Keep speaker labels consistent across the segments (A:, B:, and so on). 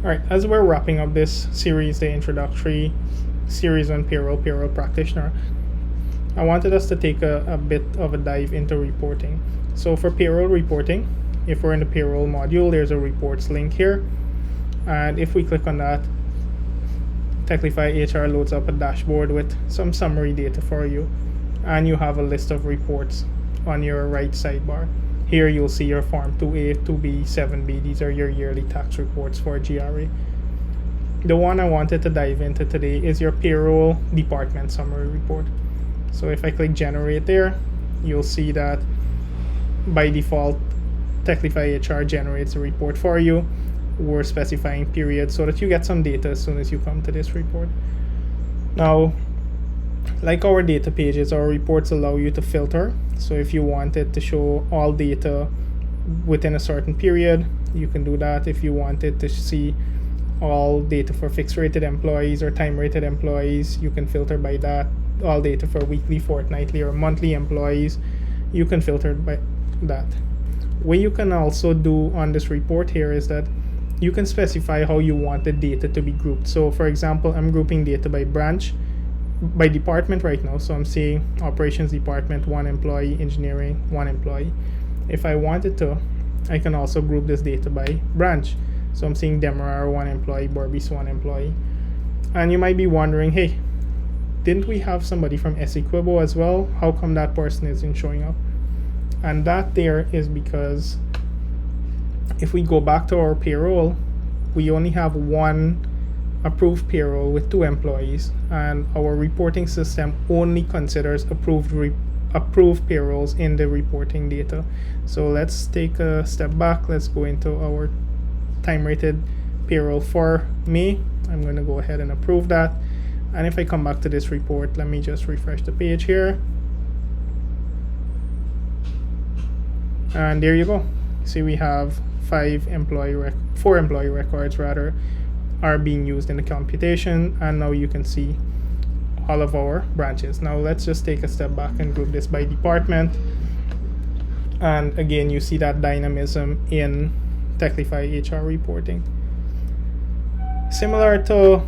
A: All right, as we're wrapping up this series, the introductory series on payroll practitioner, I wanted us to take a bit of a dive into reporting. So for payroll reporting, if we're in the payroll module, there's a reports link here. And if we click on that, Techlify HR loads up a dashboard with some summary data for you. And you have a list of reports on your right sidebar. Here you'll see your Form 2A, 2B, 7B. These are your yearly tax reports for GRA. The one I wanted to dive into today is your payroll department summary report. So if I click generate there, you'll see that by default, Techlify HR generates a report for you. We're specifying period so that you get some data as soon as you come to this report. Now, like our data pages, our reports allow you to filter. So if you wanted to show all data within a certain period, you can do that. If you wanted to see all data for fixed rated employees or time rated employees, you can filter by that. All data for weekly, fortnightly, or monthly employees, you can filter by that. What you can also do on this report here is that you can specify how you want the data to be grouped. So for example, I'm grouping data by branch, by department right now. So I'm seeing operations department, 1 employee, engineering, 1 employee. If I wanted to, I can also group this data by branch. So I'm seeing Demerara, 1 employee, Berbice, 1 employee. And you might be wondering, hey, didn't we have somebody from Essequibo as well? How come that person isn't showing up? And that there is because if we go back to our payroll, we only have 1 approved payroll with 2 employees, and our reporting system only considers approved payrolls in the reporting data. So let's take a step back. Let's go into our time rated payroll for May. I'm going to go ahead and approve that. And if I come back to this report, let me just refresh the page here. And there you go. See, we have 4 employee records rather are being used in the computation, and now you can see all of our branches. Now let's just take a step back and group this by department. And again, you see that dynamism in Techlify HR reporting. Similar to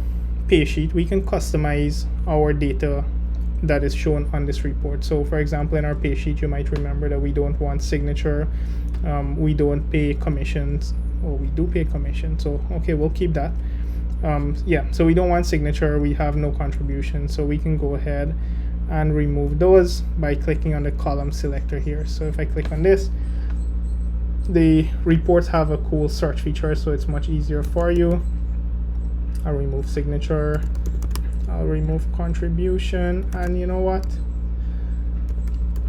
A: Paysheet, we can customize our data that is shown on this report. So for example, in our Paysheet, you might remember that we don't want signature, we don't pay commissions, or we do pay commission. So okay, we'll keep that. So we don't want signature, we have no contribution. So we can go ahead and remove those by clicking on the column selector here. So if I click on this, the reports have a cool search feature, so it's much easier for you. I'll remove signature, I'll remove contribution, and you know what?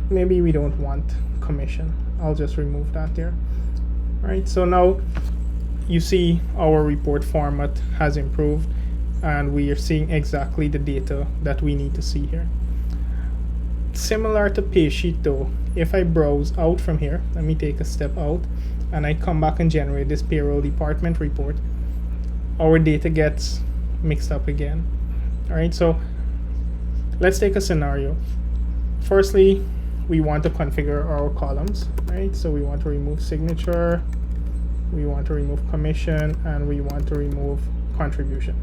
A: Maybe we don't want commission. I'll just remove that there. All right, so now you see our report format has improved, and we are seeing exactly the data that we need to see here. Similar to Paysheet though, if I browse out from here, let me take a step out, and I come back and generate this payroll department report, our data gets mixed up again. All right, so let's take a scenario. Firstly, we want to configure our columns, right? So we want to remove signature, we want to remove commission, and we want to remove contribution.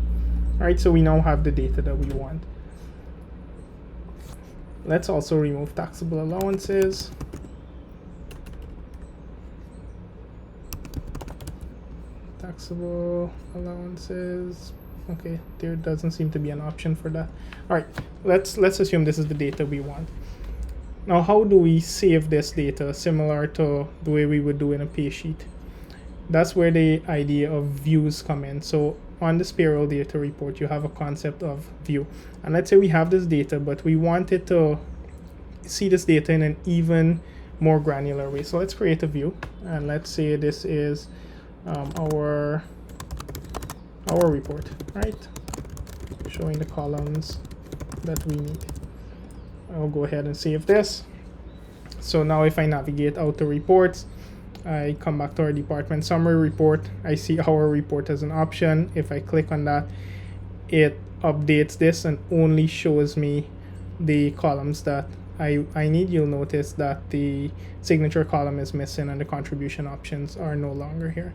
A: All right, so we now have the data that we want. Let's also remove taxable allowances. Taxable allowances. Okay, there doesn't seem to be an option for that. All right, let's assume this is the data we want. Now, how do we save this data similar to the way we would do in a Paysheet? That's where the idea of views come in. So on this payroll data report, you have a concept of view. And let's say we have this data, but we wanted to see this data in an even more granular way. So let's create a view, and let's say this is our report, right? Showing the columns that we need. I'll go ahead and save this. So now if I navigate out to reports, I come back to our department summary report. I see our report as an option. If I click on that, it updates this and only shows me the columns that I need. You'll notice that the signature column is missing and the contribution options are no longer here.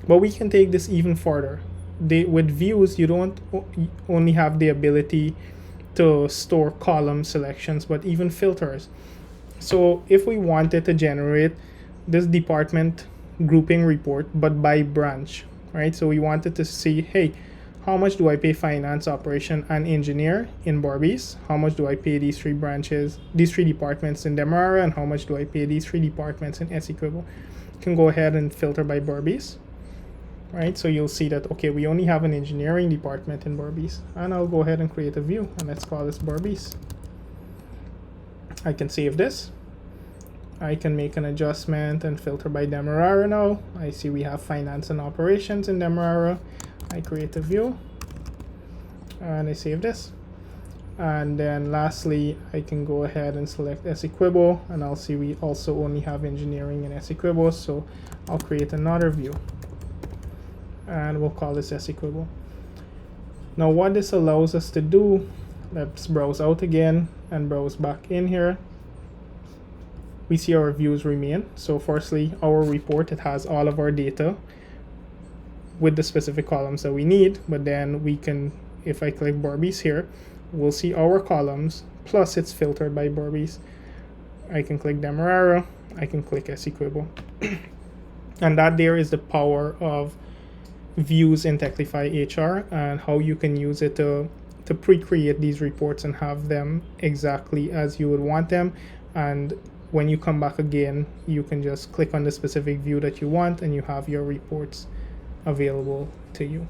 A: But we can take this even further. with views, you don't only have the ability to store column selections, but even filters. So if we wanted to generate this department grouping report, but by branch, right? So we wanted to see, hey, how much do I pay finance, operation, and engineer in Berbice? How much do I pay these three branches, these three departments in Demerara, and how much do I pay these three departments in Essequibo? You can go ahead and filter by Berbice, right? So you'll see that, okay, we only have an engineering department in Berbice, and I'll go ahead and create a view, and let's call this Berbice. I can save this. I can make an adjustment and filter by Demerara now. I see we have finance and operations in Demerara. I create a view and I save this. And then lastly, I can go ahead and select Essequibo, and I'll see we also only have engineering in Essequibo, so I'll create another view and we'll call this Essequibo. Now what this allows us to do, let's browse out again and browse back in here. We see our views remain. So firstly, our report, it has all of our data with the specific columns that we need, but then we can, if I click Berbice here, we'll see our columns, plus it's filtered by Berbice. I can click Demerara, I can click Essequibo. And that there is the power of views in Techlify HR and how you can use it to pre-create these reports and have them exactly as you would want them. And when you come back again, you can just click on the specific view that you want and you have your reports available to you.